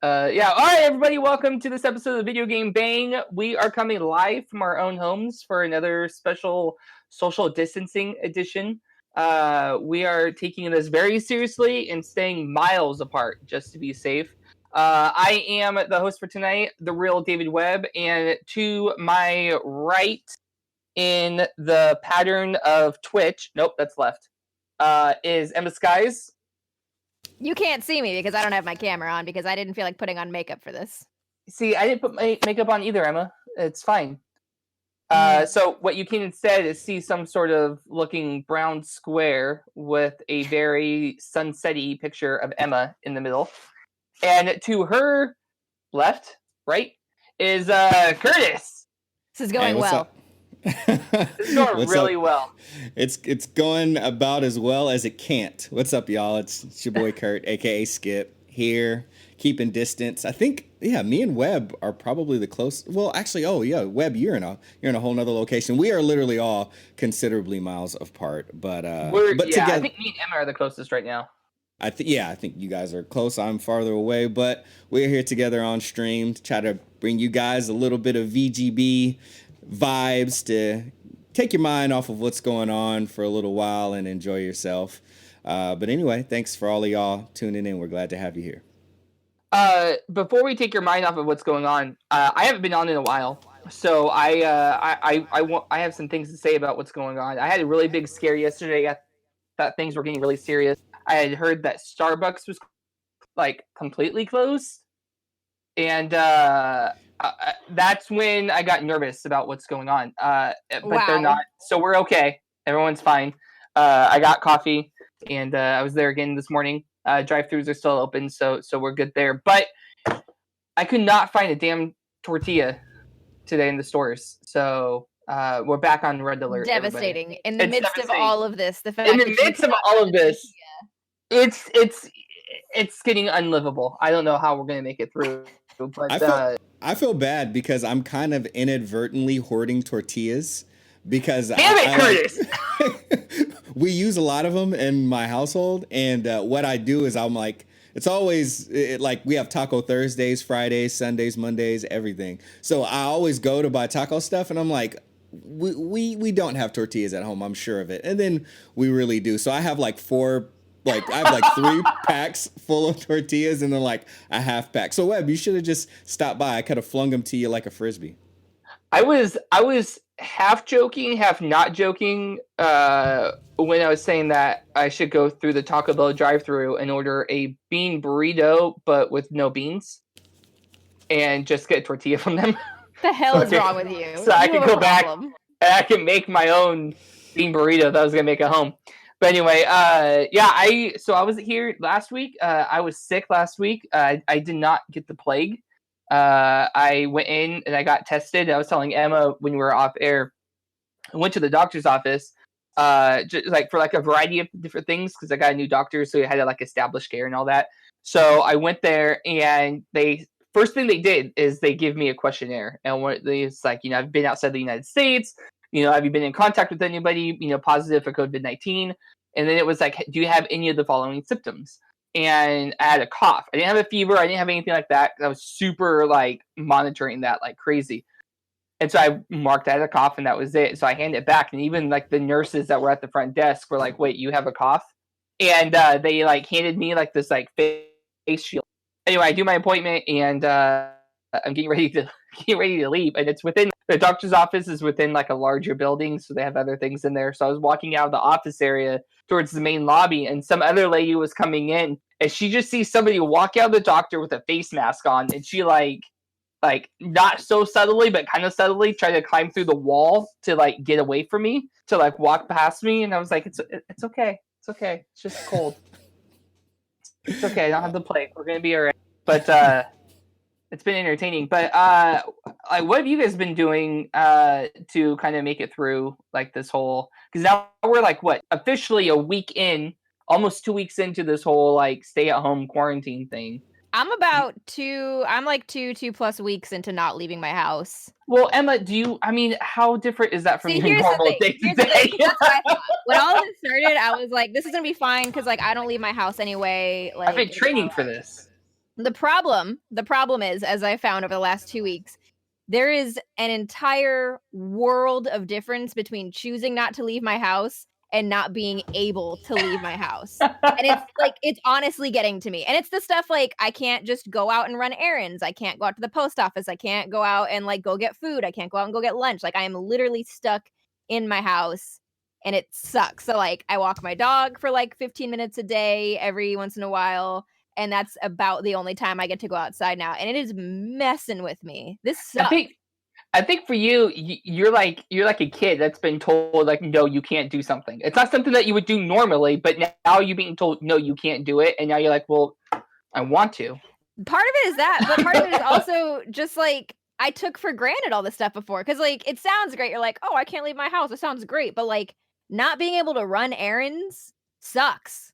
Yeah. All right, everybody. Welcome to this episode of Video Game Bang. We are coming live from our own homes for another special social distancing edition. We are taking this very seriously and staying miles apart just to be safe. I am the host for tonight, the real David Webb, and to my right in the pattern of Twitch, nope, that's left, is emmaskies. You can't see me because I don't have my camera on because I didn't feel like putting on makeup for this. See, I didn't put my makeup on either, Emma. It's fine. So what you can instead is see some sort of looking brown square with a very sunset-y picture of Emma in the middle. And to her left, right, is Curtis. This is going well. This is going really well. It's going about as well as it can't. What's up, y'all? It's your boy Kurt, aka Skip, here, keeping distance. I think, me and Webb are probably the closest. Well, actually, Webb, you're in a whole nother location. We are literally all considerably miles apart, but together, I think me and Emma are the closest right now. I think you guys are close. I'm farther away, but we're here together on stream to try to bring you guys a little bit of VGB vibes to take your mind off of what's going on for a little while and enjoy yourself. But anyway, thanks for all of y'all tuning in. We're glad to have you here. Before we take your mind off of what's going on, I haven't been on in a while, so I have some things to say about what's going on. I had a really big scare yesterday. I thought things were getting really serious. I had heard that Starbucks was like completely closed, and that's when I got nervous about what's going on. But They're not, so we're okay. Everyone's fine. I got coffee, and I was there again this morning. Drive-thrus are still open, so we're good there. But I could not find a damn tortilla today in the stores, so we're back on red alert. Devastating. Everybody. In the midst of all of this, it's getting unlivable. I don't know how we're gonna make it through. But I feel bad because I'm kind of inadvertently hoarding tortillas because Curtis! We use a lot of them in my household, and what I do is I'm like, it's always like we have Taco Thursdays, Fridays, Sundays, Mondays, everything. So I always go to buy taco stuff, and I'm like, we don't have tortillas at home, I'm sure of it, and then we really do. So I have like I have like 3 packs full of tortillas and then like a half pack. So Webb, you should have just stopped by. I could have flung them to you like a Frisbee. I was half joking, half not joking when I was saying that I should go through the Taco Bell drive-thru and order a bean burrito, but with no beans, and just get a tortilla from them. The hell is wrong with you? So I can go back and I can make my own bean burrito that I was going to make at home. But anyway, I was here last week. I was sick last week. I did not get the plague. I went in and I got tested. I was telling Emma when we were off air, I went to the doctor's office, just like for like a variety of different things because I got a new doctor, so he had to like establish care and all that. So I went there, and first thing they did is they give me a questionnaire, and it's like, I've been outside the United States. Have you been in contact with anybody, positive for COVID-19? And then it was like, do you have any of the following symptoms? And I had a cough. I didn't have a fever. I didn't have anything like that. I was super like monitoring that like crazy. And so I marked I had a cough, and that was it. So I handed it back. And even like the nurses that were at the front desk were like, wait, you have a cough? And they like handed me like this like face shield. Anyway, I do my appointment, and I'm getting ready to leave, and it's within the doctor's office is within like a larger building, so they have other things in there. So I was walking out of the office area towards the main lobby, and some other lady was coming in, and she just sees somebody walk out of the doctor with a face mask on, and she like not so subtly but kind of subtly tried to climb through the wall to like get away from me, to like walk past me. And I was like, it's okay, it's just cold. It's okay, I don't have the plague, we're gonna be all right. But it's been entertaining. But what have you guys been doing to kind of make it through like this whole? Because now we're like officially a week in, almost 2 weeks into this whole like stay-at-home quarantine thing. I'm like 2+ weeks into not leaving my house. Well, Emma, how different is that from your normal day-to-day? That's what I thought. When all this started, I was like, this is gonna be fine because like I don't leave my house anyway. Like, I've been training for this. The problem is, as I found over the last 2 weeks, there is an entire world of difference between choosing not to leave my house and not being able to leave my house. And it's like, it's honestly getting to me. And it's the stuff like, I can't just go out and run errands. I can't go out to the post office. I can't go out and like go get food. I can't go out and go get lunch. Like I am literally stuck in my house and it sucks. So like I walk my dog for like 15 minutes a day every once in a while. And that's about the only time I get to go outside now. And it is messing with me. This sucks. I think for you, you're like a kid that's been told like, no, you can't do something. It's not something that you would do normally, but now you're being told, no, you can't do it. And now you're like, well, I want to. Part of it is that, but part of it is also just like, I took for granted all this stuff before. Cause like, it sounds great. You're like, oh, I can't leave my house. It sounds great. But like not being able to run errands sucks.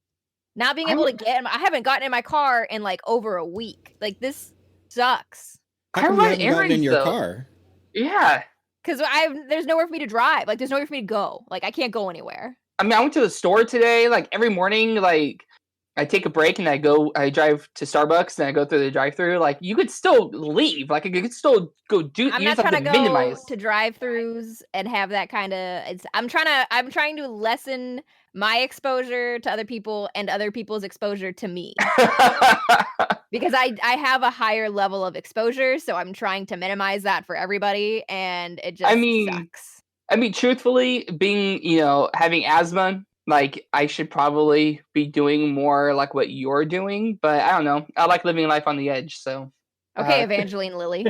Not being able to I haven't gotten in my car in like over a week. Like this sucks. How come you haven't gotten in your car? Yeah. Because there's nowhere for me to drive. Like there's nowhere for me to go. Like I can't go anywhere. I mean, I went to the store today. Like every morning, like I take a break and I drive to Starbucks and I go through the drive-through. Like you could still leave. Like you could still go do. I'm not trying to go to drive-throughs and have that kind of. I'm trying to lessen my exposure to other people and other people's exposure to me. Because I have a higher level of exposure, so I'm trying to minimize that for everybody, and it just sucks. I mean, truthfully, having asthma, like I should probably be doing more like what you're doing, but I don't know. I like living life on the edge, so. Okay, Evangeline Lilly.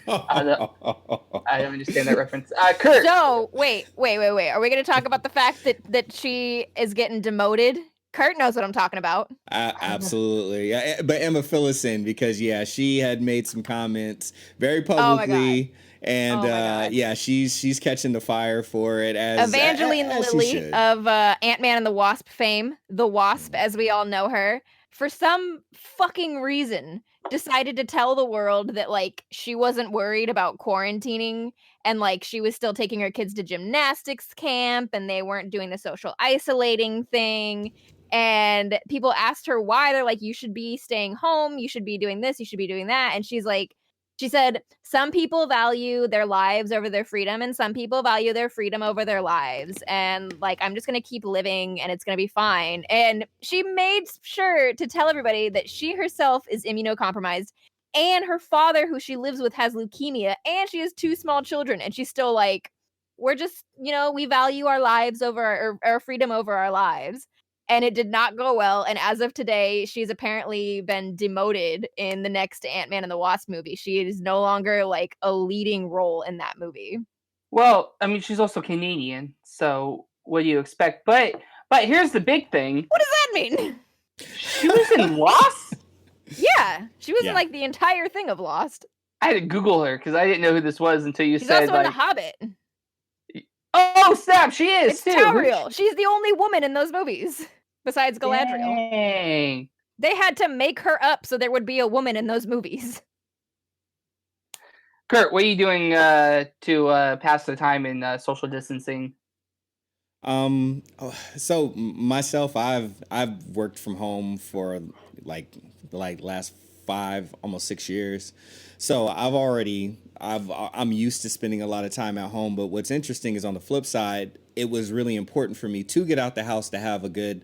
I don't understand that reference. Kurt. So, wait. Are we going to talk about the fact that she is getting demoted? Kurt knows what I'm talking about. Absolutely. Yeah, but Emma, fill us in because, she had made some comments very publicly. And she's catching the fire for it as Evangeline Lilly of Ant-Man and the Wasp fame, the Wasp as we all know her, for some fucking reason decided to tell the world that like she wasn't worried about quarantining and like she was still taking her kids to gymnastics camp and they weren't doing the social isolating thing. And people asked her why. They're like, you should be staying home, you should be doing this, you should be doing that. And she said, some people value their lives over their freedom and some people value their freedom over their lives. And like, I'm just going to keep living and it's going to be fine. And she made sure to tell everybody that she herself is immunocompromised and her father, who she lives with, has leukemia and she has 2 small children. And she's still like, we're just, we value our lives over our freedom over our lives. And it did not go well. And as of today, she's apparently been demoted in the next Ant-Man and the Wasp movie. She is no longer like a leading role in that movie. Well, I mean, she's also Canadian, so what do you expect? But here's the big thing. What does that mean? She was in Lost? Yeah, she was in like the entire thing of Lost. I had to Google her because I didn't know who this was until you She's said. She's also in The Hobbit. Oh, snap! She is it's too. Tauriel. She's the only woman in those movies. Besides Galadriel. Dang. They had to make her up so there would be a woman in those movies. Kurt, what are you doing to pass the time in social distancing? So myself, I've worked from home for like last 5, almost 6 years. So I'm used to spending a lot of time at home. But what's interesting is on the flip side, it was really important for me to get out the house to have a good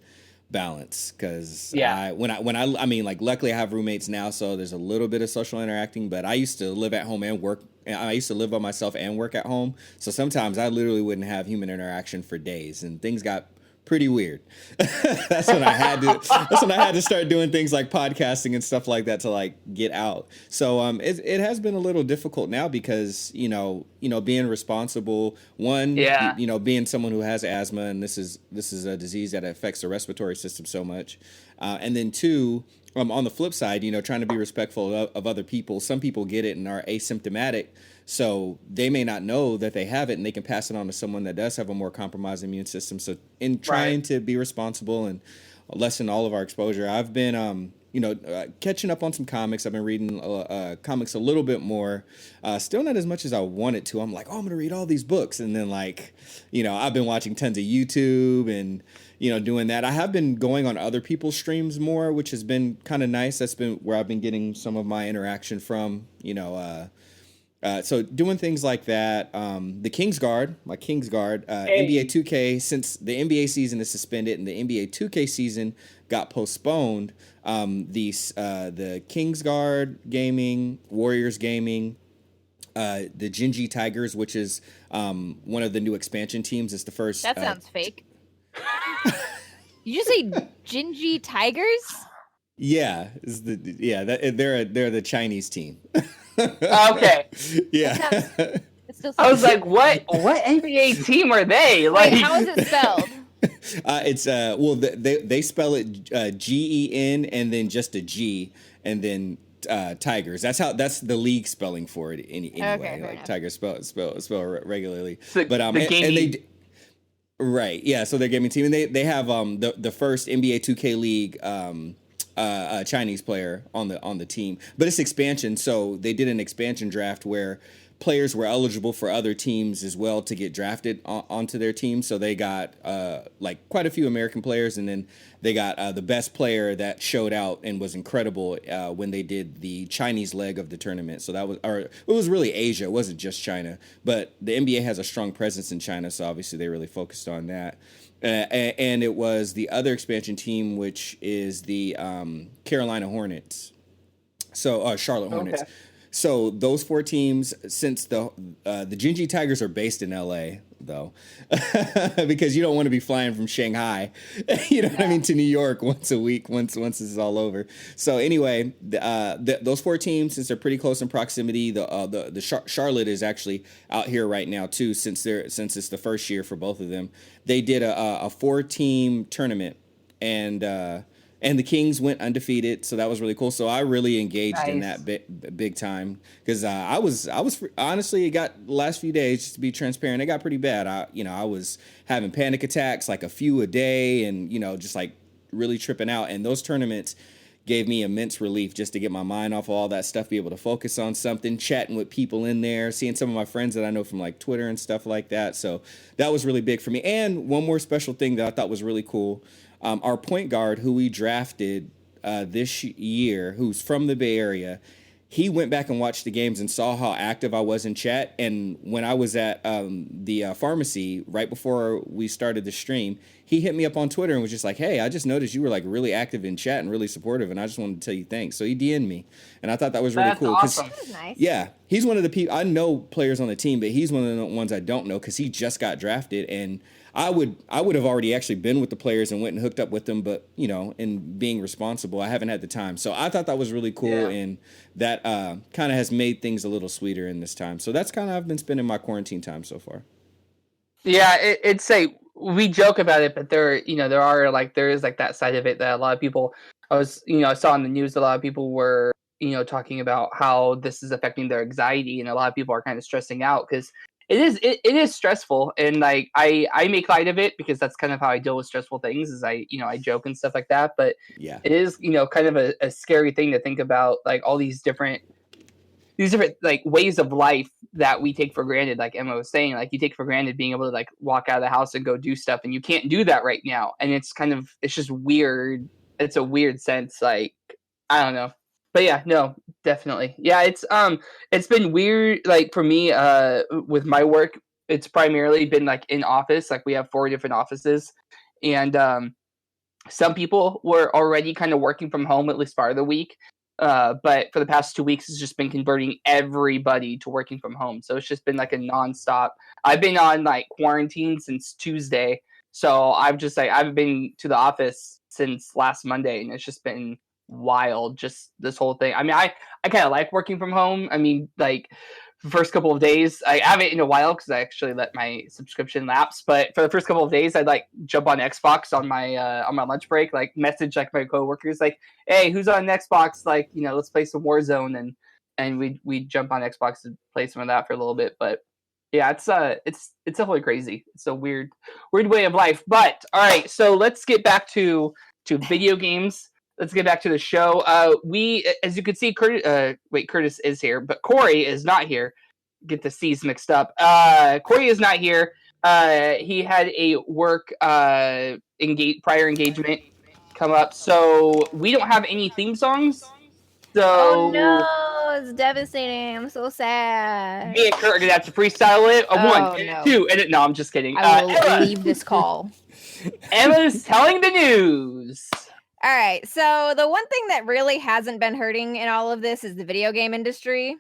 balance because luckily I have roommates now, so there's a little bit of social interacting, but I used to live at home and work. I used to live by myself and work at home, so sometimes I literally wouldn't have human interaction for days, and things got pretty weird. That's when I had to start doing things like podcasting and stuff like that to like get out. So it has been a little difficult now because being responsible, being someone who has asthma, and this is a disease that affects the respiratory system so much, and then 2, on the flip side, trying to be respectful of other people. Some people get it and are asymptomatic, so they may not know that they have it, and they can pass it on to someone that does have a more compromised immune system. So in trying to be responsible and lessen all of our exposure, I've been, catching up on some comics. I've been reading comics a little bit more. Still not as much as I wanted to. I'm like, oh, I'm gonna read all these books, and then I've been watching tons of YouTube and doing that. I have been going on other people's streams more, which has been kind of nice. That's been where I've been getting some of my interaction from. So doing things like that. The my Kingsguard, NBA 2K, since the NBA season is suspended and the NBA 2K season got postponed, the Kingsguard gaming, Warriors gaming, the Gingy Tigers, which is one of the new expansion teams, is the first. That sounds fake. You just say Gingy Tigers? Yeah, they're the Chinese team. Okay. Yeah. I was like, what NBA team are they? Like, wait, how is it spelled? It's they spell it GEN and then just a G and then Tigers. That's the league spelling for it anyway. Okay, like Tigers spell regularly. So but and they right, yeah. So they're gaming team, and they have the first NBA 2K league a Chinese player on the team, but it's expansion. So they did an expansion draft where players were eligible for other teams as well to get drafted onto their team. So they got quite a few American players, and then they got the best player that showed out and was incredible when they did the Chinese leg of the tournament. So it was really Asia. It wasn't just China, but the NBA has a strong presence in China, so obviously they really focused on that. And it was the other expansion team, which is the Carolina Hornets. So Charlotte Hornets. Okay. So those four teams, since the Gingy Tigers are based in LA, though, because you don't want to be flying from Shanghai, to New York once a week, once this is all over. So anyway, those four teams, since they're pretty close in proximity, the Charlotte is actually out here right now too, since it's the first year for both of them. They did a 4-team tournament, and the Kings went undefeated, so that was really cool. So I really engaged in that big time, because I was honestly, it got the last few days, just to be transparent, it got pretty bad. I was having panic attacks, like a few a day, and just like really tripping out. And those tournaments gave me immense relief, just to get my mind off of all that stuff, be able to focus on something, chatting with people in there, seeing some of my friends that I know from like Twitter and stuff like that. So that was really big for me. And one more special thing that I thought was really cool. Our point guard, who we drafted this year, who's from the Bay Area, he went back and watched the games and saw how active I was in chat. And when I was at the pharmacy right before we started the stream, he hit me up on Twitter and was just like, "Hey, I just noticed you were like really active in chat and really supportive, and I just wanted to tell you thanks." So he DM'd me, and I thought that was really cool. Awesome. That was nice. Yeah, he's one of the people I know players on the team, but he's one of the ones I don't know because he just got drafted. And I would have already actually been with the players and went and hooked up with them, but in being responsible, I haven't had the time. So I thought that was really cool, and that kind of has made things a little sweeter in this time. So that's kind of how I've been spending my quarantine time so far. Yeah, we joke about it, but there is that side of it that a lot of people. I saw on the news a lot of people were talking about how this is affecting their anxiety, and a lot of people are kind of stressing out because it is stressful, and like I make light of it because that's kind of how I deal with stressful things, is I joke and stuff like that. But yeah, it is kind of a scary thing to think about, like all these different like ways of life that we take for granted. Like Emma was saying, like you take for granted being able to like walk out of the house and go do stuff, and you can't do that right now. And it's just weird. It's a weird sense. Like, I don't know. But yeah, no, definitely. Yeah, it's been weird. Like for me, with my work, it's primarily been like in office. Like we have 4 different offices, and some people were already kind of working from home at least part of the week. But for the past 2 weeks, it's just been converting everybody to working from home. So it's just been like a nonstop. I've been on like quarantine since Tuesday. So I've been to the office since last Monday, and it's just been wild, just this whole thing. I mean, I kind of like working from home. I mean, like the first couple of days, I haven't in a while because I actually let my subscription lapse. But for the first couple of days, I'd like jump on Xbox on my lunch break, like message like my coworkers, like, "Hey, who's on Xbox? Like, let's play some Warzone," and we jump on Xbox and play some of that for a little bit. But yeah, it's definitely crazy. It's a weird way of life. But all right, so let's get back to video games. let's get back to the show. We, as you can see, Curtis is here, but Corey is not here. Get the C's mixed up. Corey is not here. He had a work prior engagement come up, so we don't have any theme songs. So oh no, it's devastating. I'm so sad. Me and Kurt are gonna have to freestyle it. One, and two, and no, I'm just kidding. I will leave this call. Emma's telling the news. All right, so the one thing that really hasn't been hurting in all of this is the video game industry.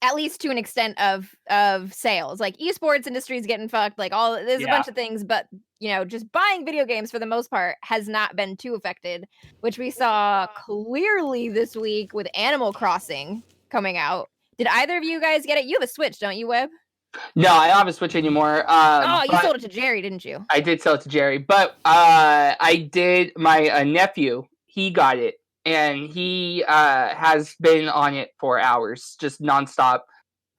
At least to an extent of sales. Like esports industry is getting fucked. Like there's a bunch of things, but just buying video games for the most part has not been too affected, which we saw clearly this week with Animal Crossing coming out. Did either of you guys get it? You have a Switch, don't you, Webb? No, I don't have a Switch anymore. You sold it to Jerry, didn't you? I did sell it to Jerry, but I did. My nephew, he got it. And he has been on it for hours, just nonstop,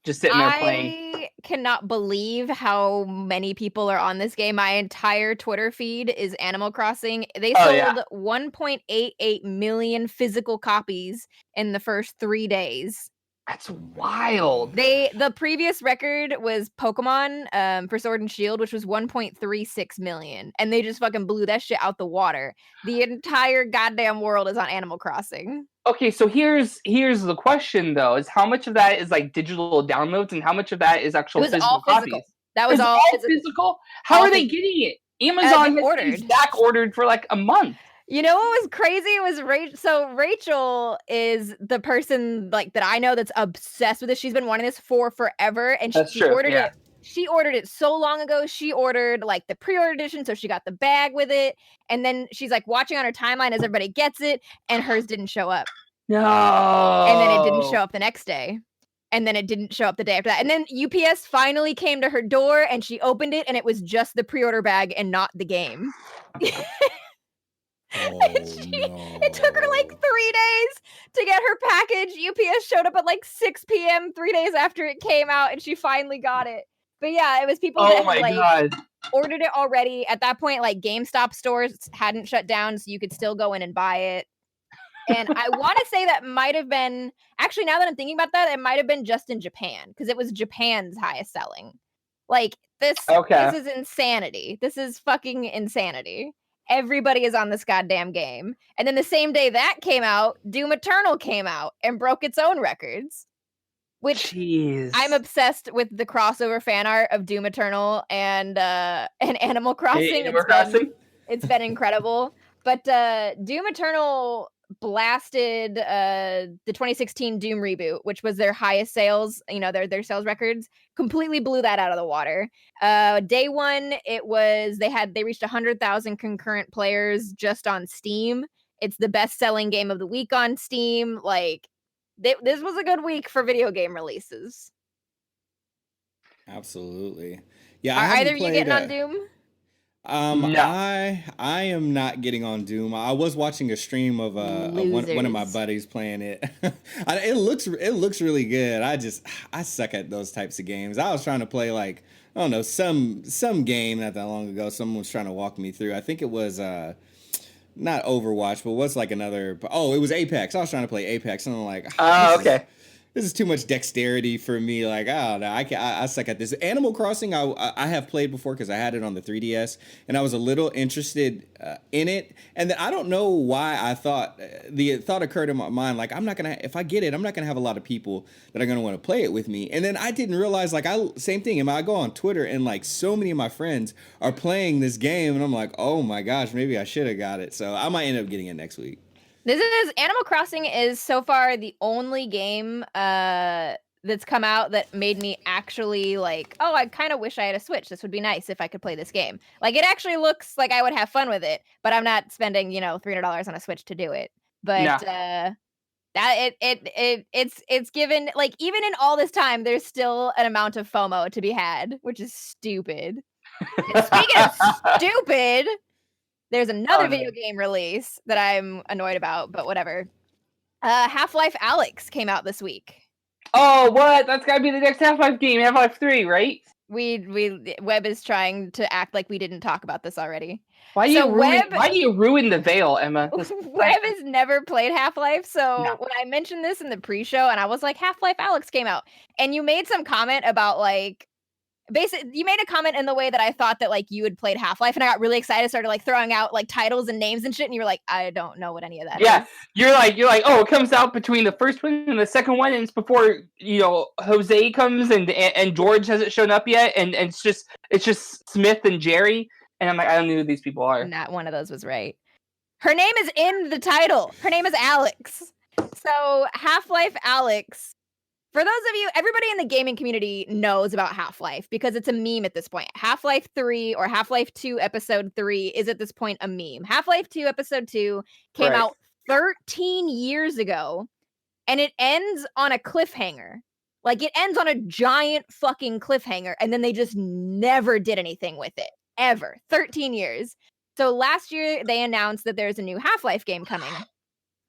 just sitting there playing. I cannot believe how many people are on this game. My entire Twitter feed is Animal Crossing. They sold 1.88 million physical copies in the first 3 days. That's wild. The previous record was Pokemon for Sword and Shield, which was 1.36 million, and they just fucking blew that shit out the water. The entire goddamn world is on Animal Crossing. Okay, so here's the question though: is how much of that is like digital downloads, and how much of that is actual physical copies? That was all physical. How are they getting it? Amazon ordered. Back ordered for like a month. You know what was crazy? It was Rachel. So Rachel is the person like that I know that's obsessed with this. She's been wanting this for forever, and she ordered it. She ordered it so long ago. She ordered like the pre-order edition, so she got the bag with it. And then she's like watching on her timeline as everybody gets it, and hers didn't show up. No. And then it didn't show up the next day. And then it didn't show up the day after that. And then UPS finally came to her door, and she opened it, and it was just the pre-order bag and not the game. It took her like 3 days to get her package. UPS showed up at like 6 p.m. 3 days after it came out, and she finally got it. But yeah, it was people that had ordered it already. At that point, like GameStop stores hadn't shut down, so you could still go in and buy it. And I want to say that might have been, actually, now that I'm thinking about that, it might have been just in Japan, because it was Japan's highest selling. Like, this is insanity. This is fucking insanity. Everybody is on this goddamn game. And then the same day that came out, Doom Eternal came out and broke its own records. Which I'm obsessed with the crossover fan art of Doom Eternal and Animal Crossing. It's been incredible. But Doom Eternal blasted the 2016 Doom reboot, which was their highest sales, their sales records, completely blew that out of the water. Day one, they reached 100,000 concurrent players just on Steam. It's the best-selling game of the week on Steam. Like, this was a good week for video game releases. Absolutely. Yeah. Are either of you getting on Doom? No. I am not getting on Doom. I was watching a stream of one of my buddies playing it. It looks really good. I suck at those types of games. I was trying to play like, I don't know, some game not that long ago. Someone was trying to walk me through. I think it was not Overwatch, but what's like another? Oh, it was Apex. I was trying to play Apex, and I'm like, okay. This is too much dexterity for me. Like, I don't know. I suck at this. Animal Crossing, I have played before because I had it on the 3DS, and I was a little interested in it. And then I don't know why the thought occurred in my mind, like, if I get it, I'm not going to have a lot of people that are going to want to play it with me. And then I didn't realize, like, same thing. I go on Twitter, and like so many of my friends are playing this game, and I'm like, oh my gosh, maybe I should have got it. So I might end up getting it next week. Animal Crossing is so far the only game that's come out that made me actually like, oh, I kind of wish I had a Switch. This would be nice if I could play this game. Like, it actually looks like I would have fun with it, but I'm not spending, $300 on a Switch to do it. But it's given, like, even in all this time, there's still an amount of FOMO to be had, which is stupid. And speaking of stupid, there's another video game release that I'm annoyed about, but whatever. Half-Life Alyx came out this week. Oh, what? That's gotta be the next Half-Life game, Half-Life 3, right? Webb is trying to act like we didn't talk about this already. Why do you ruin the veil, Emma? Webb has never played Half-Life, so when I mentioned this in the pre-show, and I was like, Half-Life Alyx came out, and you made some comment about like, you made a comment in the way that I thought that like you had played Half-Life, and I got really excited, started like throwing out like titles and names and shit, and you were like, I don't know what any of that is. Yeah, you're like, oh, it comes out between the first one and the second one, and it's before Jose comes and George hasn't shown up yet, and it's just Smith and Jerry, and I'm like, I don't know who these people are. Not one of those was right. Her name is in the title. Her name is Alyx. So Half-Life Alyx. For those of you, everybody in the gaming community knows about Half-Life because it's a meme at this point. Half-Life 3 or Half-Life 2 Episode 3 is at this point a meme. Half-Life 2 Episode 2 came out 13 years ago, and it ends on a cliffhanger. Like, it ends on a giant fucking cliffhanger, and then they just never did anything with it. Ever. 13 years. So last year, they announced that there's a new Half-Life game coming,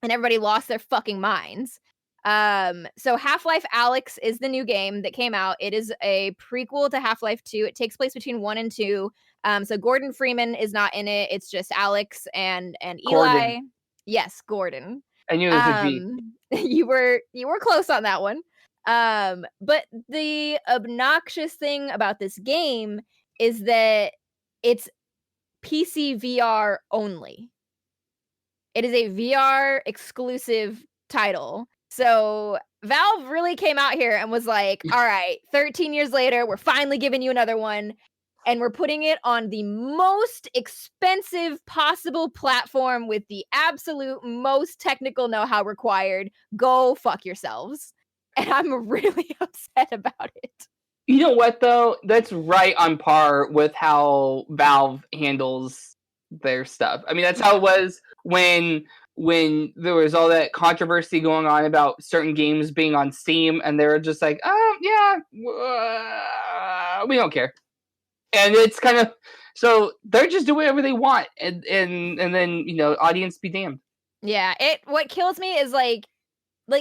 and everybody lost their fucking minds. So Half-Life Alyx is the new game that came out. It is a prequel to Half-Life 2. It takes place between 1 and 2. So Gordon Freeman is not in it. It's just Alyx and Eli. Gordon. Yes, Gordon. I knew it was a G. You were close on that one. But the obnoxious thing about this game is that it's PC VR only. It is a VR exclusive title. So Valve really came out here and was like, all right, 13 years later, we're finally giving you another one. And we're putting it on the most expensive possible platform with the absolute most technical know-how required. Go fuck yourselves. And I'm really upset about it. You know what, though? That's right on par with how Valve handles their stuff. I mean, that's how it was when there was all that controversy going on about certain games being on Steam, and they were just like, we don't care. And it's kind of, so they're just doing whatever they want, and then, audience be damned. Yeah, what kills me is like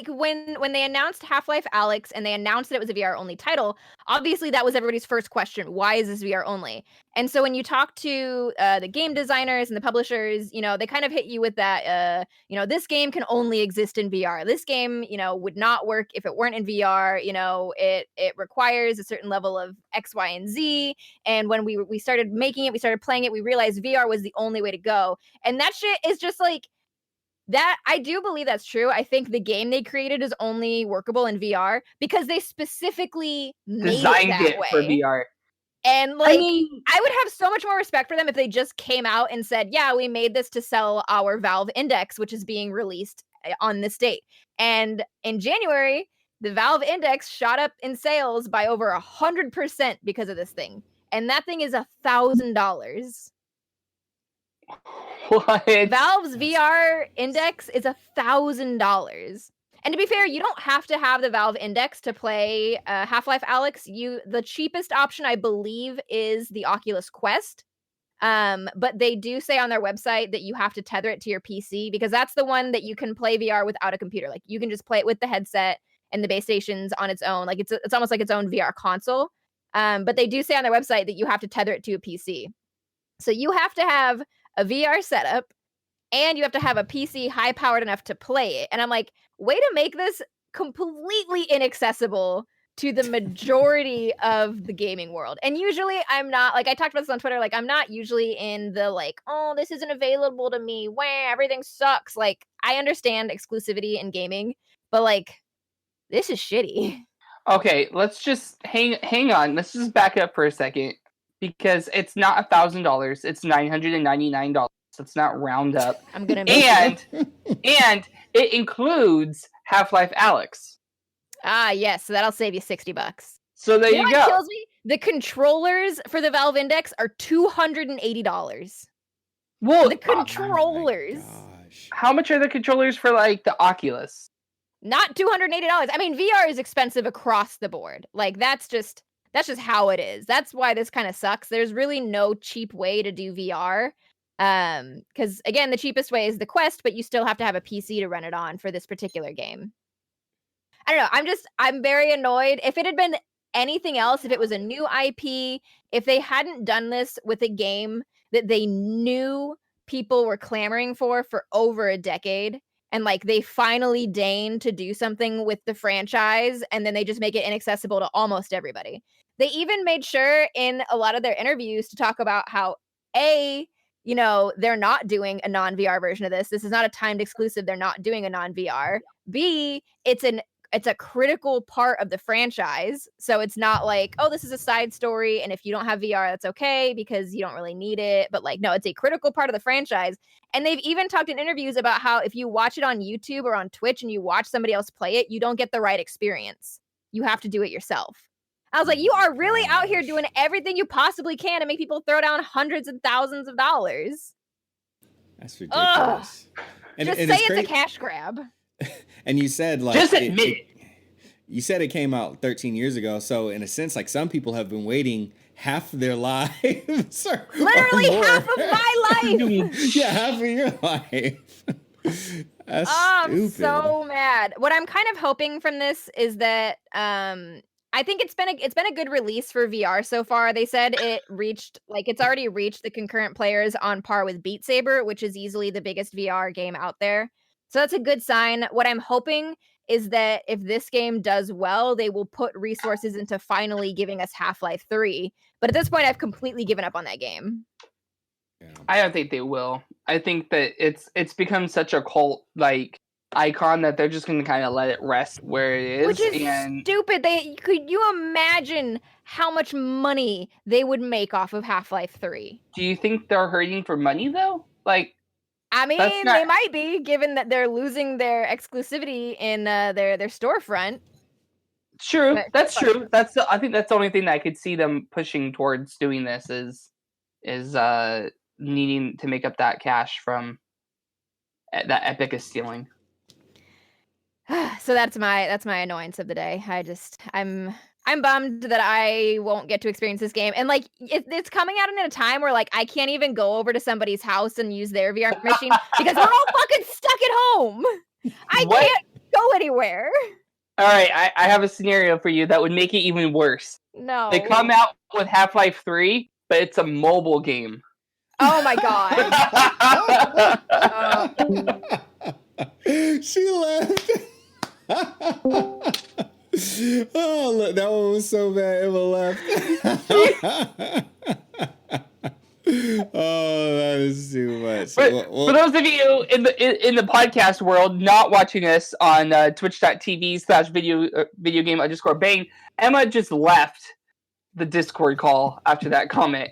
when they announced Half-Life Alyx and they announced that it was a VR only title, obviously that was everybody's first question. Why is this VR only? And so when you talk to the game designers and the publishers, they kind of hit you with that, this game can only exist in VR. This game, would not work if it weren't in VR. It requires a certain level of X, Y, and Z. And when we started making it, we started playing it, we realized VR was the only way to go. And that shit is just like, that I do believe that's true. I think the game they created is only workable in VR because they specifically designed it for VR. And I would have so much more respect for them if they just came out and said, yeah, we made this to sell our Valve Index, which is being released on this date. And in January, the Valve Index shot up in sales by over 100% because of this thing. And that thing is $1,000. What? Valve's VR Index is $1,000. And to be fair, you don't have to have the Valve Index to play Half-Life Alyx. The cheapest option, I believe, is the Oculus Quest. But they do say on their website that you have to tether it to your PC because that's the one that you can play VR without a computer. Like you can just play it with the headset and the base stations on its own. Like it's almost like its own VR console. But they do say on their website that you have to tether it to a PC. So you have to have a VR setup, and you have to have a PC high-powered enough to play it. And I'm like, way to make this completely inaccessible to the majority of the gaming world. And usually I'm not, like I talked about this on Twitter, like I'm not usually in the like, oh, this isn't available to me. Wah, everything sucks. Like I understand exclusivity in gaming, but like this is shitty. Okay, let's just hang on. Let's just back up for a second. Because it's not $1,000, it's $999. Let's not round up. I'm gonna and it includes Half-Life Alyx. Yes, so that'll save you $60. So there you go. What kills me? The controllers for the Valve Index are $280. Well, the controllers. How much are the controllers for like the Oculus? Not $280. I mean, VR is expensive across the board. Like that's just how it is. That's why this kind of sucks. There's really no cheap way to do VR. Because again, the cheapest way is the Quest, but you still have to have a PC to run it on for this particular game. I don't know. I'm very annoyed. If it had been anything else, if it was a new IP, if they hadn't done this with a game that they knew people were clamoring for over a decade, and like they finally deign to do something with the franchise, and then they just make it inaccessible to almost everybody. They even made sure in a lot of their interviews to talk about how they're not doing a non-VR version of this. This is not a timed exclusive. They're not doing a non-VR. B, it's a critical part of the franchise. So it's not like, oh, this is a side story, and if you don't have VR, that's okay because you don't really need it. But like, no, it's a critical part of the franchise. And they've even talked in interviews about how if you watch it on YouTube or on Twitch and you watch somebody else play it, you don't get the right experience. You have to do it yourself. I was like, you are really out here doing everything you possibly can to make people throw down hundreds and thousands of dollars. That's ridiculous. And just say it's a cash grab. And you said like just admit it. You said it came out 13 years ago, so in a sense, like some people have been waiting half of their lives. Literally half of my life. Yeah, half of your life. That's I'm so mad. What I'm kind of hoping from this is that I think it's been a good release for VR so far. They said it's already reached the concurrent players on par with Beat Saber, which is easily the biggest VR game out there. So that's a good sign. What I'm hoping is that if this game does well, they will put resources into finally giving us Half-Life 3. But at this point, I've completely given up on that game. Yeah. I don't think they will. I think that it's become such a cult like icon that they're just going to kind of let it rest where it is. Which is stupid. Could you imagine how much money they would make off of Half-Life 3? Do you think they're hurting for money though? Like, I mean, they might be, given that they're losing their exclusivity in their storefront. True, that's true. I think that's the only thing that I could see them pushing towards doing this is needing to make up that cash from that Epic is stealing. So that's my annoyance of the day. I'm bummed that I won't get to experience this game. And like it's coming out in a time where like I can't even go over to somebody's house and use their VR machine because we're all fucking stuck at home. I can't go anywhere. All right, I have a scenario for you that would make it even worse. No. They come out with Half-Life 3, but it's a mobile game. Oh my god. She left. Oh, look, that one was so bad. Emma left. Oh, that is too much. But for those of you in the podcast world not watching us on twitch.tv/video_bang, Emma just left the Discord call after that comment.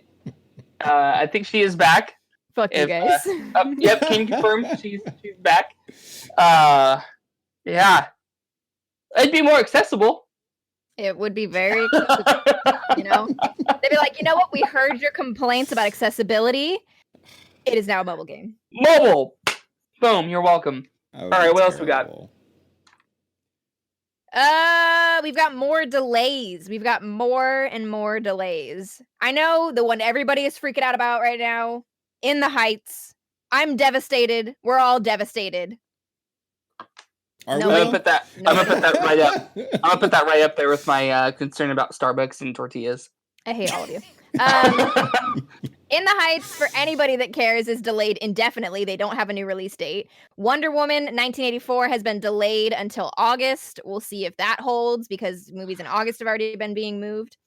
I think she is back. Fuck you guys. Yep, can confirm she's back. Yeah. It'd be more accessible. It would be very accessible, They'd be like, you know what? We heard your complaints about accessibility. It is now a mobile game. Mobile! Boom, you're welcome. All right, what else we got? We've got more delays. We've got more and more delays. I know the one everybody is freaking out about right now, In the Heights. I'm devastated. We're all devastated. I'm gonna put that right up. I'm gonna put that right up there with my concern about Starbucks and tortillas. I hate all of you. In the Heights, for anybody that cares, is delayed indefinitely. They don't have a new release date. Wonder Woman 1984 has been delayed until August. We'll see if that holds because movies in August have already been being moved.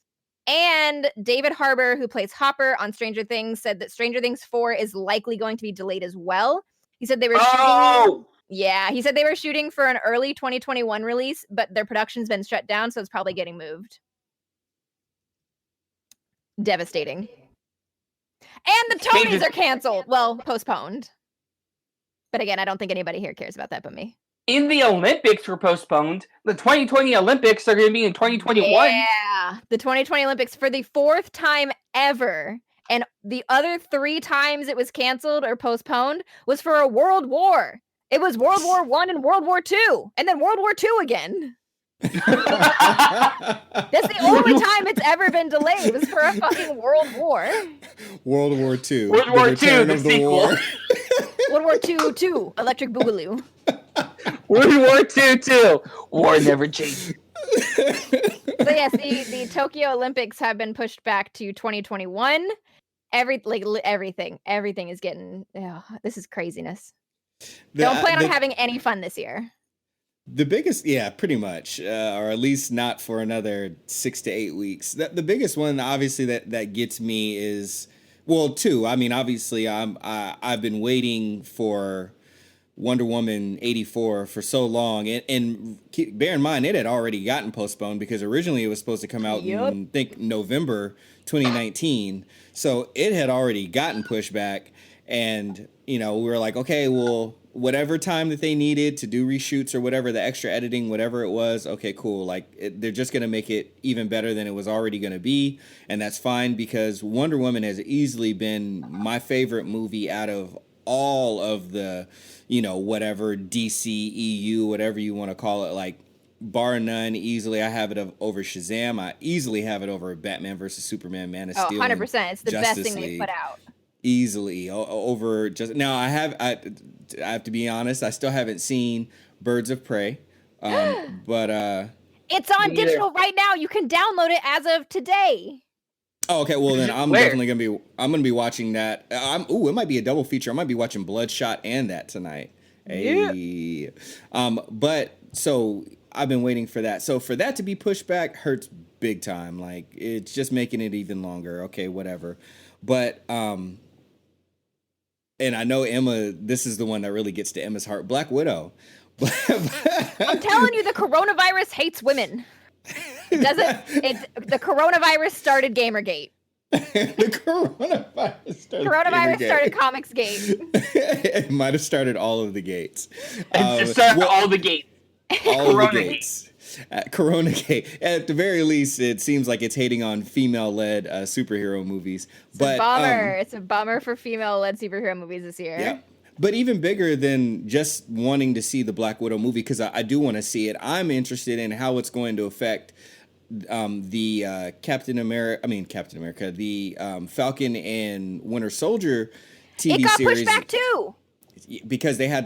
And David Harbour, who plays Hopper on Stranger Things, said that Stranger Things 4 is likely going to be delayed as well. He said they were shooting. Yeah, he said they were shooting for an early 2021 release, but their production's been shut down, so it's probably getting moved. Devastating. And the Tonys are canceled. Well, postponed. But again, I don't think anybody here cares about that but me. In the Olympics were postponed. The 2020 Olympics are going to be in 2021. Yeah, the 2020 Olympics for the 4th time ever. And the other 3 times it was canceled or postponed was for a world war. It was World War I and World War II, and then World War II again. That's the only time it's ever been delayed. It was for a fucking world war. World War II. World War II, the sequel. World War II, 2, Electric Boogaloo. World War II, 2, War never changed. They yes, the Tokyo Olympics have been pushed back to 2021. Everything is getting. Oh, this is craziness. Don't plan on having any fun this year. The biggest, yeah, pretty much, or at least not for another 6 to 8 weeks. The biggest one, obviously, that gets me is, well, two. I mean, obviously, I've been waiting for Wonder Woman 84 for so long, and bear in mind it had already gotten postponed because originally it was supposed to come out in, I think, November 2019. So it had already gotten pushed back, and we were like, okay, well, whatever time that they needed to do reshoots or whatever, the extra editing, whatever it was, okay, cool. Like they're just gonna make it even better than it was already gonna be, and that's fine because Wonder Woman has easily been my favorite movie out of all of the, whatever DC EU, whatever you want to call it, like bar none. Easily, I have it over Shazam. I easily have it over Batman versus Superman, Man of Steel. 100%. It's the best thing they put out. Easily over just now. I have to be honest. I still haven't seen Birds of Prey, but it's on digital right now. You can download it as of today. Oh, okay. Well, then I'm definitely gonna be watching that. It might be a double feature. I might be watching Bloodshot and that tonight. Hey. But so I've been waiting for that. So for that to be pushed back hurts big time. Like it's just making it even longer. Okay, whatever. But and I know Emma, this is the one that really gets to Emma's heart. Black Widow. I'm telling you, the coronavirus hates women. The coronavirus started Gamergate. The coronavirus started Comicsgate. It might have started all of the gates. It started all the gates. All the gates. Coronagate. At the very least, it seems like it's hating on female-led superhero movies. It's a bummer. It's a bummer for female-led superhero movies this year. Yeah. But even bigger than just wanting to see the Black Widow movie, because I do want to see it, I'm interested in how it's going to affect the Captain America, the Falcon and Winter Soldier TV series. It got pushed back too. Because they had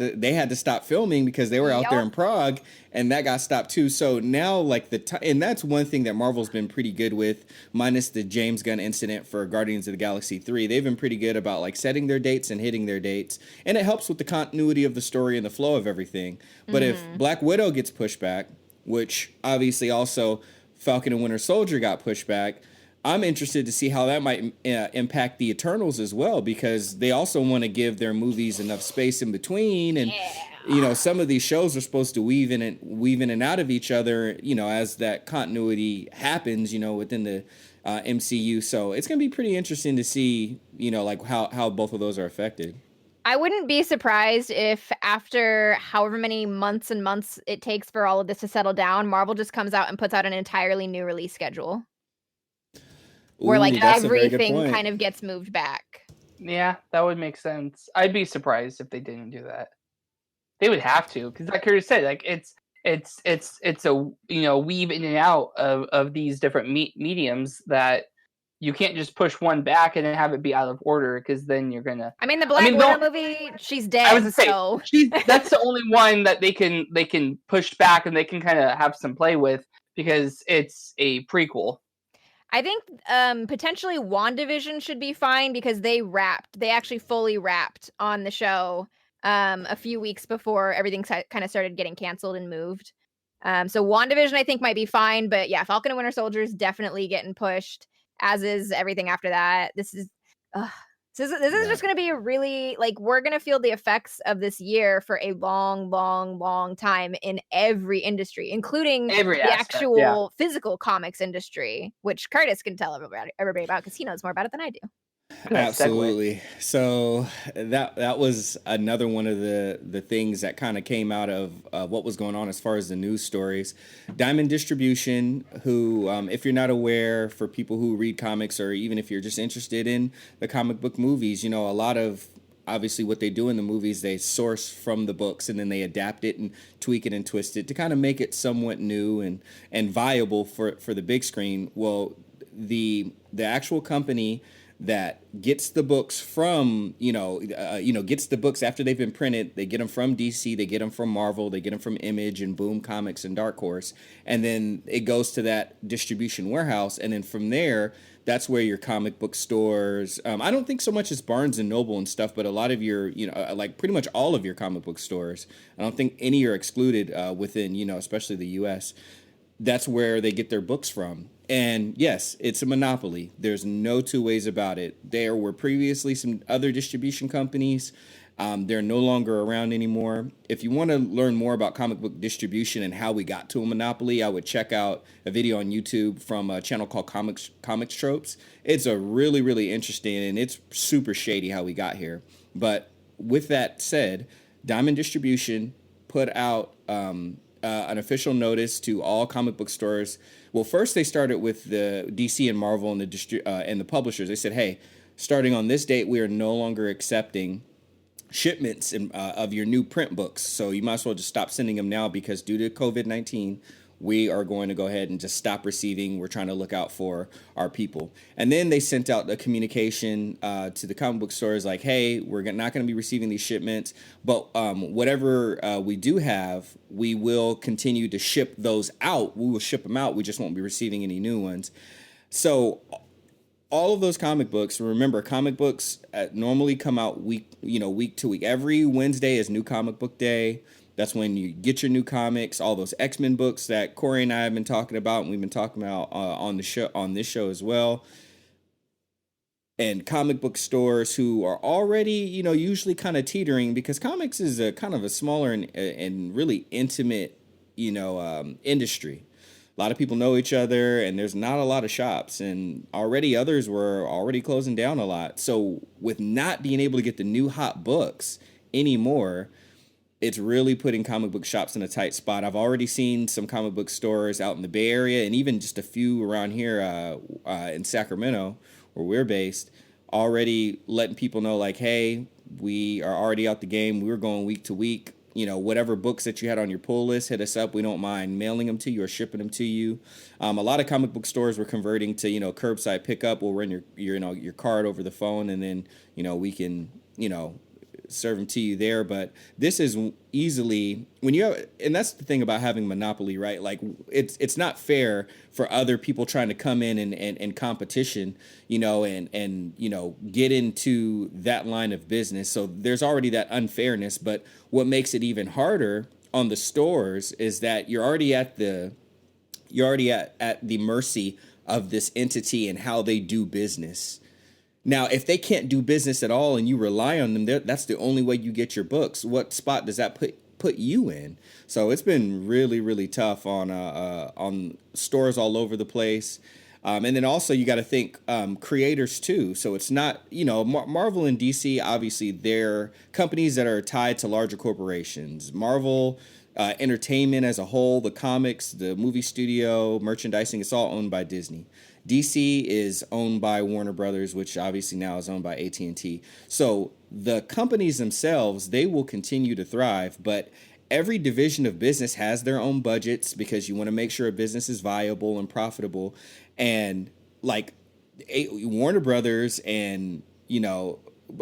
to stop filming because they were out there in Prague, and that got stopped too. So now, like and that's one thing that Marvel's been pretty good with, minus the James Gunn incident for Guardians of the Galaxy 3. They've been pretty good about like setting their dates and hitting their dates, and it helps with the continuity of the story and the flow of everything. But if Black Widow gets pushed back, which obviously also Falcon and Winter Soldier got pushed back, I'm interested to see how that might impact the Eternals as well, because they also want to give their movies enough space in between. And, some of these shows are supposed to weave in and out of each other, as that continuity happens, within the MCU. So it's going to be pretty interesting to see, like how both of those are affected. I wouldn't be surprised if after however many months and months it takes for all of this to settle down, Marvel just comes out and puts out an entirely new release schedule. Where like everything kind of gets moved back. Yeah, that would make sense. I'd be surprised if they didn't do that. They would have to, because like Curtis said, like it's a weave in and out of these different mediums that you can't just push one back and then have it be out of order, because then you're gonna. I mean, the Black Widow movie, she's dead. I was gonna say that's the only one that they can push back and they can kind of have some play with because it's a prequel. I think potentially WandaVision should be fine because they actually fully wrapped on the show a few weeks before everything kind of started getting canceled and moved. So WandaVision I think might be fine, but yeah, Falcon and Winter Soldier is definitely getting pushed, as is everything after that. This is just going to be a really, like, we're going to feel the effects of this year for a long, long, long time in every industry, including the actual physical comics industry, which Curtis can tell everybody about because he knows more about it than I do. Absolutely. So that was another one of the things that kind of came out of what was going on as far as the news stories. Diamond Distribution, who, if you're not aware, for people who read comics, or even if you're just interested in the comic book movies, a lot of obviously what they do in the movies, they source from the books and then they adapt it and tweak it and twist it to kind of make it somewhat new and viable for the big screen. Well, the actual company that gets the books from, gets the books after they've been printed. They get them from DC, they get them from Marvel, they get them from Image and Boom Comics and Dark Horse. And then it goes to that distribution warehouse. And then from there, that's where your comic book stores, I don't think so much as Barnes and Noble and stuff, but a lot of your, like pretty much all of your comic book stores, I don't think any are excluded within, especially the US. That's where they get their books from. And yes, it's a monopoly. There's no two ways about it. There were previously some other distribution companies. They're no longer around anymore. If you want to learn more about comic book distribution and how we got to a monopoly, I would check out a video on YouTube from a channel called Comics Tropes. It's a really, really interesting, and it's super shady how we got here. But with that said, Diamond Distribution put out an official notice to all comic book stores. Well, first they started with the DC and Marvel and the publishers. They said, hey, starting on this date, we are no longer accepting shipments of your new print books. So you might as well just stop sending them now, because due to COVID-19, we are going to go ahead and just stop receiving. We're trying to look out for our people. And then they sent out a communication to the comic book stores like, hey, we're not going to be receiving these shipments, but whatever we do have, we will continue to ship those out. We will ship them out. We just won't be receiving any new ones. So all of those comic books, remember, comic books normally come out week to week. Every Wednesday is New Comic Book Day. That's when you get your new comics, all those X-Men books that Corey and I have been talking about, and we've been talking about on this show as well. And comic book stores who are already, usually kind of teetering, because comics is a kind of a smaller and really intimate, industry. A lot of people know each other, and there's not a lot of shops, and already others were already closing down a lot. So with not being able to get the new hot books anymore, it's really putting comic book shops in a tight spot. I've already seen some comic book stores out in the Bay Area, and even just a few around here in Sacramento, where we're based, already letting people know like, hey, we are already out the game. We're going week to week. Whatever books that you had on your pull list, hit us up. We don't mind mailing them to you or shipping them to you. A lot of comic book stores were converting to, curbside pickup. We'll run your card over the phone, and then, we can, serve them to you there. But this is easily and that's the thing about having monopoly, right? Like it's not fair for other people trying to come in and competition, and get into that line of business. So there's already that unfairness. But what makes it even harder on the stores is that you're already at the mercy of this entity and how they do business. Now, if they can't do business at all and you rely on them, that's the only way you get your books. What spot does that put you in? So it's been really, really tough on stores all over the place. And then also you got to think creators too. So it's not, Marvel and DC, obviously they're companies that are tied to larger corporations. Marvel Entertainment as a whole, the comics, the movie studio, merchandising, it's all owned by Disney. DC is owned by Warner Brothers, which obviously now is owned by AT&T. So the companies themselves, they will continue to thrive, but every division of business has their own budgets, because you want to make sure a business is viable and profitable. And like Warner Brothers and,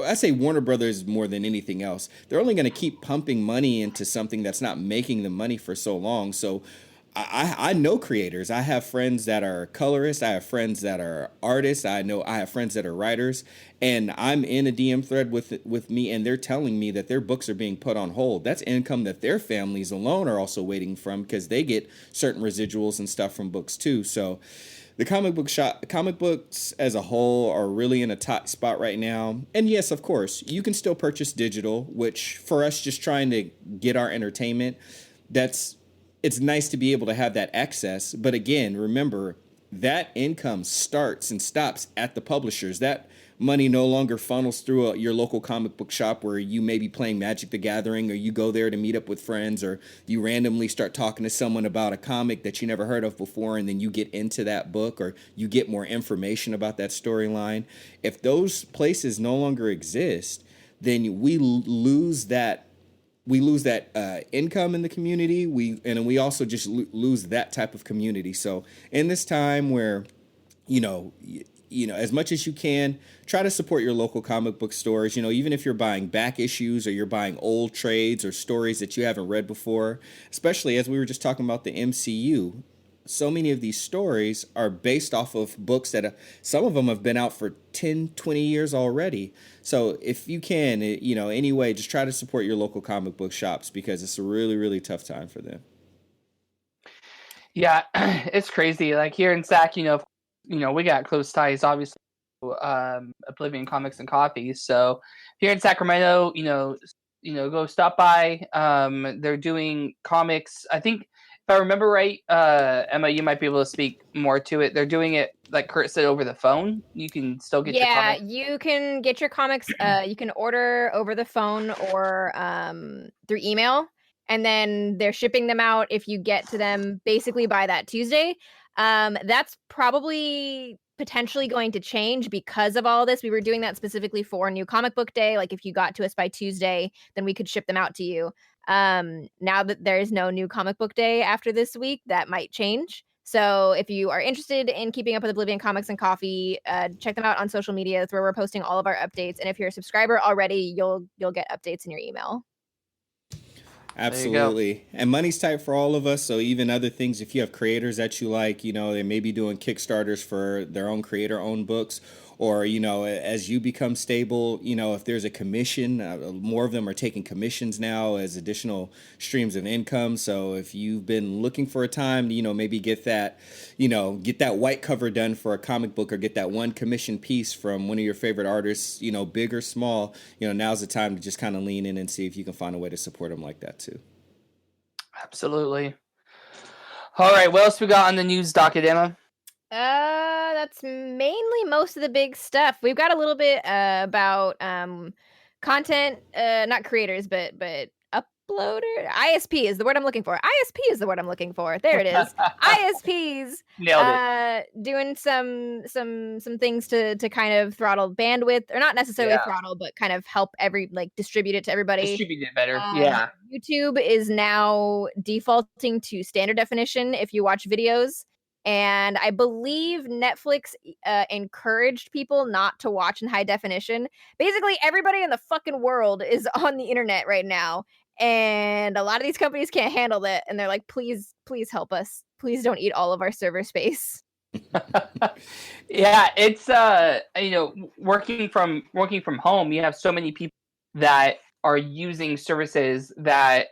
I say Warner Brothers more than anything else, they're only going to keep pumping money into something that's not making them money for so long. So I know creators. I have friends that are colorists. I have friends that are artists. I have friends that are writers, and I'm in a DM thread with me, and they're telling me that their books are being put on hold. That's income that their families alone are also waiting from, because they get certain residuals and stuff from books too. So the comic books as a whole are really in a tight spot right now. And yes, of course, you can still purchase digital, which for us just trying to get our entertainment, it's nice to be able to have that access. But again, remember, that income starts and stops at the publishers. That money no longer funnels through your local comic book shop where you may be playing Magic the Gathering, or you go there to meet up with friends, or you randomly start talking to someone about a comic that you never heard of before, and then you get into that book, or you get more information about that storyline. If those places no longer exist, then we lose that income in the community. We also just lose that type of community. So in this time where, as much as you can, try to support your local comic book stores. Even if you're buying back issues or you're buying old trades or stories that you haven't read before, especially as we were just talking about the MCU. So many of these stories are based off of books that some of them have been out for 10, 20 years already. So if you can, anyway, just try to support your local comic book shops because it's a really, really tough time for them. Yeah, it's crazy. Like here in SAC, we got close ties, obviously, to, Oblivion Comics and Coffee. So here in Sacramento, go stop by. They're doing comics. I think if I remember right, Emma, you might be able to speak more to it. They're doing it, like Kurt said, over the phone. You can still get your comics. Yeah, you can get your comics. You can order over the phone or through email, and then they're shipping them out if you get to them basically by that Tuesday. That's probably potentially going to change because of all this. We were doing that specifically for New Comic Book Day. Like if you got to us by Tuesday, then we could ship them out to you. Now that there is no New Comic Book Day after this week, that might change. So if you are interested in keeping up with Oblivion Comics and Coffee, check them out on social media. That's where we're posting all of our updates. And if you're a subscriber already, you'll get updates in your email. Absolutely. And money's tight for all of us. So even other things, if you have creators that you like, they may be doing Kickstarters for their own creator-owned books. Or, as you become stable, if there's a commission, more of them are taking commissions now as additional streams of income. So if you've been looking for a time, maybe get that white cover done for a comic book or get that one commission piece from one of your favorite artists, big or small, now's the time to just kind of lean in and see if you can find a way to support them like that too. Absolutely. All right. What else we got on the news docket, Emma? That's mainly most of the big stuff. We've got a little bit about content, not creators, but uploader. ISP is the word I'm looking for. ISP is the word I'm looking for. There it is. ISPs Nailed it. Doing some things to kind of throttle bandwidth, or not necessarily throttle, but kind of help distribute it to everybody. Distribute it better. Yeah. YouTube is now defaulting to standard definition if you watch videos. And I believe Netflix encouraged people not to watch in high definition. Basically, everybody in the fucking world is on the internet right now. And a lot of these companies can't handle that. And they're like, please help us. Please don't eat all of our server space. Yeah, it's working from home, you have so many people that are using services that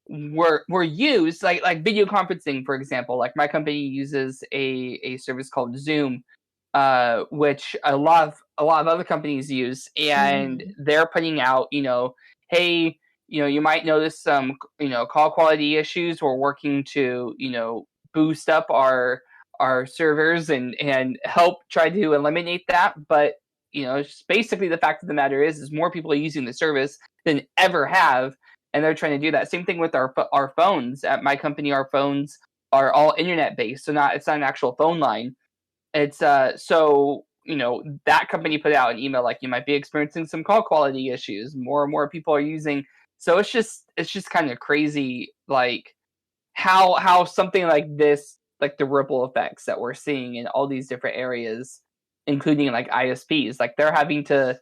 were used, like video conferencing, for example. Like my company uses a service called Zoom, which a lot of other companies use, and they're putting out, hey, you might notice some, call quality issues. We're working to, boost up our servers and help try to eliminate that. But just basically the fact of the matter is more people are using the service than ever have. And they're trying to do that. Same thing with our phones. At my company, our phones are all internet based, so it's not an actual phone line. It's so that company put out an email like you might be experiencing some call quality issues. More and more people are using. So it's just kind of crazy, like how something like this, like the ripple effects that we're seeing in all these different areas, including like ISPs, like they're having to,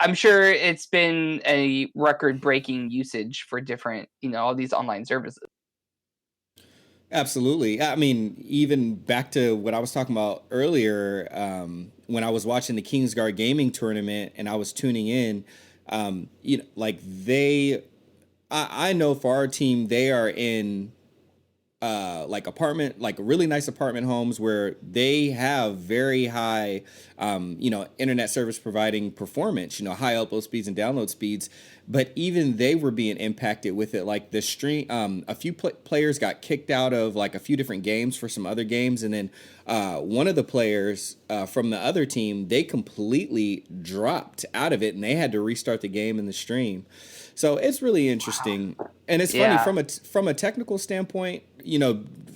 I'm sure it's been a record-breaking usage for different, all these online services. Absolutely. I mean, even back to what I was talking about earlier, when I was watching the Kingsguard Gaming tournament and I was tuning in, I know for our team, they are in like really nice apartment homes where they have very high, internet service providing performance, high upload speeds and download speeds. But even they were being impacted with it. Like the stream, a few players got kicked out of like a few different games for some other games. And then one of the players from the other team, they completely dropped out of it and they had to restart the game in the stream. So it's really interesting. And it's funny from a technical standpoint,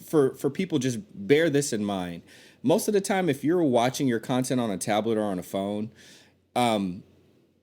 for people, just bear this in mind. Most of the time, if you're watching your content on a tablet or on a phone,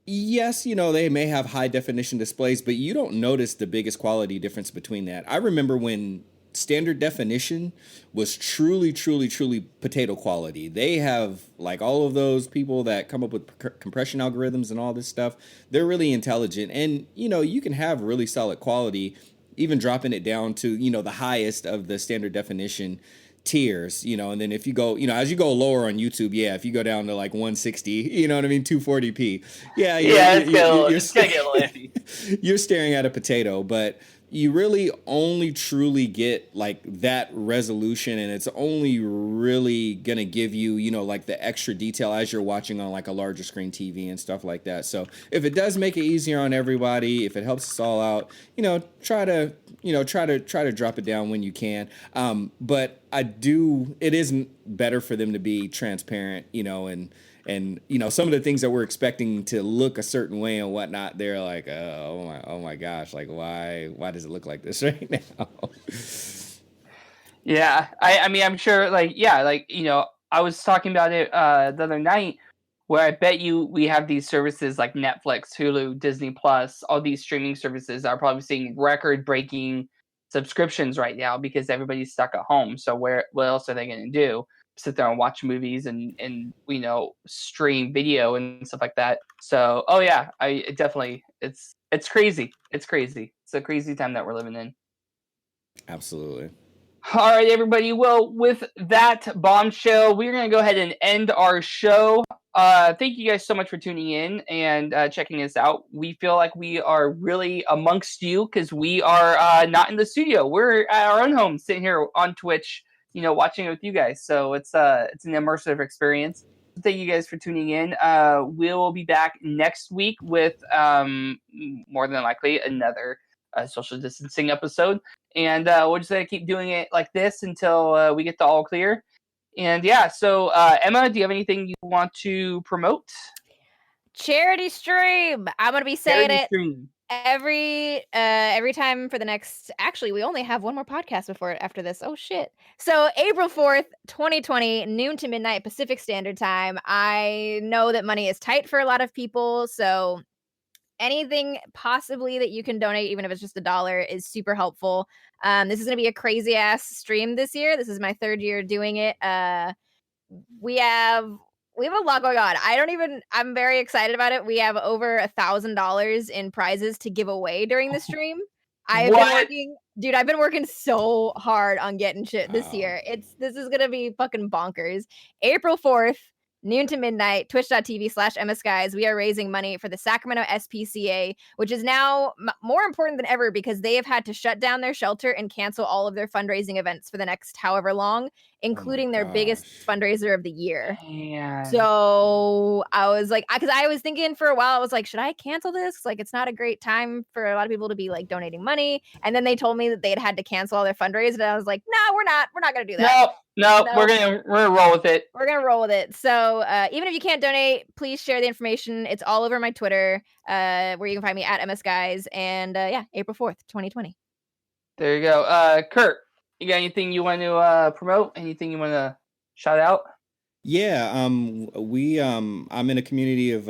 yes, they may have high definition displays, but you don't notice the biggest quality difference between that. I remember when standard definition was truly, truly, truly potato quality. They have like all of those people that come up with compression algorithms and all this stuff. They're really intelligent, and you can have really solid quality, even dropping it down to the highest of the standard definition tiers, and then if you go, as you go lower on YouTube, if you go down to like 160, 240p, it's gonna get a little iffy. You're staring at a potato, but you really only truly get like that resolution, and it's only really gonna give you, like the extra detail as you're watching on like a larger screen TV and stuff like that. So if it does make it easier on everybody, if it helps us all out, try to drop it down when you can. But it isn't better for them to be transparent, and some of the things that we're expecting to look a certain way and whatnot, they're like, oh my gosh, like why does it look like this right now? Yeah, I mean, I'm sure, I was talking about it the other night, where I bet you we have these services like Netflix, Hulu, Disney Plus, all these streaming services are probably seeing record-breaking subscriptions right now because everybody's stuck at home. So what else are they going to do? Sit there and watch movies and stream video and stuff like that. So it's crazy. It's crazy. It's a crazy time that we're living in. Absolutely. All right, everybody. Well, with that bombshell, we're going to go ahead and end our show. Thank you guys so much for tuning in and checking us out. We feel like we are really amongst you because we are not in the studio. We're at our own home, sitting here on Twitch, watching it with you guys. So it's an immersive experience. Thank you guys for tuning in. We'll be back next week with more than likely another social distancing episode. And we're just going to keep doing it like this until we get the all clear. And so Emma, do you have anything you want to promote? Charity stream. I'm going to be saying every time for the next, actually we only have one more podcast after this. Oh shit. So April 4th 2020, noon to midnight Pacific Standard Time. I know that money is tight for a lot of people, so anything possibly that you can donate, even if it's just $1, is super helpful. This is going to be a crazy ass stream this year. This is my 3rd year doing it. We have a lot going on. I'm very excited about it. We have over $1,000 in prizes to give away during the stream. I've been working so hard on getting shit this year. This is going to be fucking bonkers. April 4th, noon to midnight, twitch.tv/emmaskies. We are raising money for the Sacramento SPCA, which is now more important than ever because they have had to shut down their shelter and cancel all of their fundraising events for the next however long, including their biggest fundraiser of the year. Man. So I was like, because I was thinking for a while, I was like, should I cancel this? Like, it's not a great time for a lot of people to be like donating money. And then they told me that they'd had to cancel all their fundraisers, and I was like, no, we're not going to do that. No, we're gonna roll with it. We're gonna roll with it. So even if you can't donate, please share the information. It's all over my Twitter, where you can find me at emmaskies. And April 4th 2020. There you go. Kurt, you got anything you want to promote? Anything you want to shout out? Yeah, I'm in a community of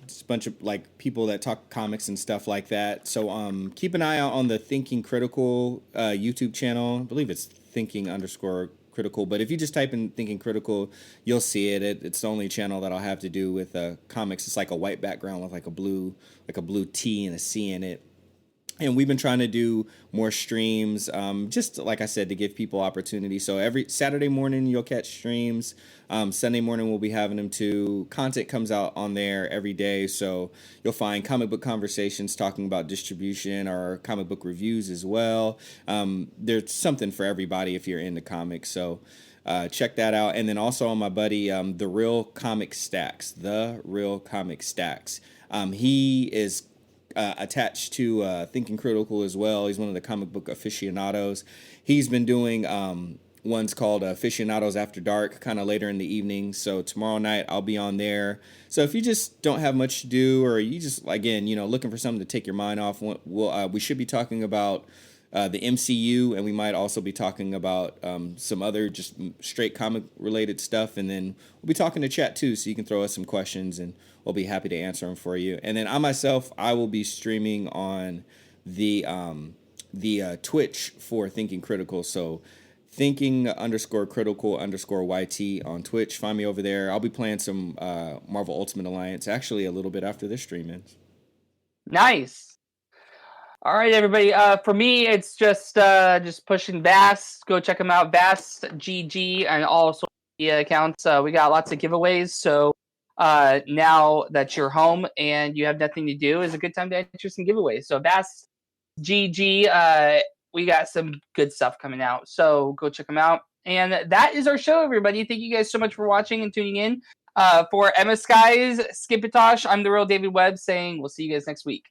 just a bunch of like people that talk comics and stuff like that. So keep an eye out on the Thinking Critical YouTube channel. I believe it's thinking_critical, but if you just type in Thinking Critical, you'll see it. It's the only channel that I'll have to do with comics. It's like a white background with like a blue T and a C in it. And we've been trying to do more streams, just like I said, to give people opportunity. So every Saturday morning you'll catch streams. Sunday morning we'll be having them too. Content comes out on there every day. So you'll find comic book conversations talking about distribution or comic book reviews as well. There's something for everybody if you're into comics. So check that out. And then also on my buddy, The Real Comic Stacks. He is attached to Thinking Critical as well. He's one of the comic book aficionados. He's been doing ones called Aficionados After Dark, kind of later in the evening. So tomorrow night I'll be on there. So if you just don't have much to do, or you just, again, looking for something to take your mind off, we should be talking about the MCU, and we might also be talking about some other just straight comic related stuff. And then we'll be talking to chat too, so you can throw us some questions and we'll be happy to answer them for you. And then I will be streaming on the the Twitch for Thinking Critical. So thinking_critical_YT on Twitch. Find me over there. I'll be playing some Marvel Ultimate Alliance actually a little bit after this stream ends. Nice. All right, everybody. For me, it's just pushing Bass. Go check them out, Bass GG, and all social media accounts. We got lots of giveaways. So now that you're home and you have nothing to do, is a good time to enter some giveaways. So Bass GG, we got some good stuff coming out. So go check them out. And that is our show, everybody. Thank you guys so much for watching and tuning in. For emmaskies, skipntosh, I'm the real David Webb saying we'll see you guys next week.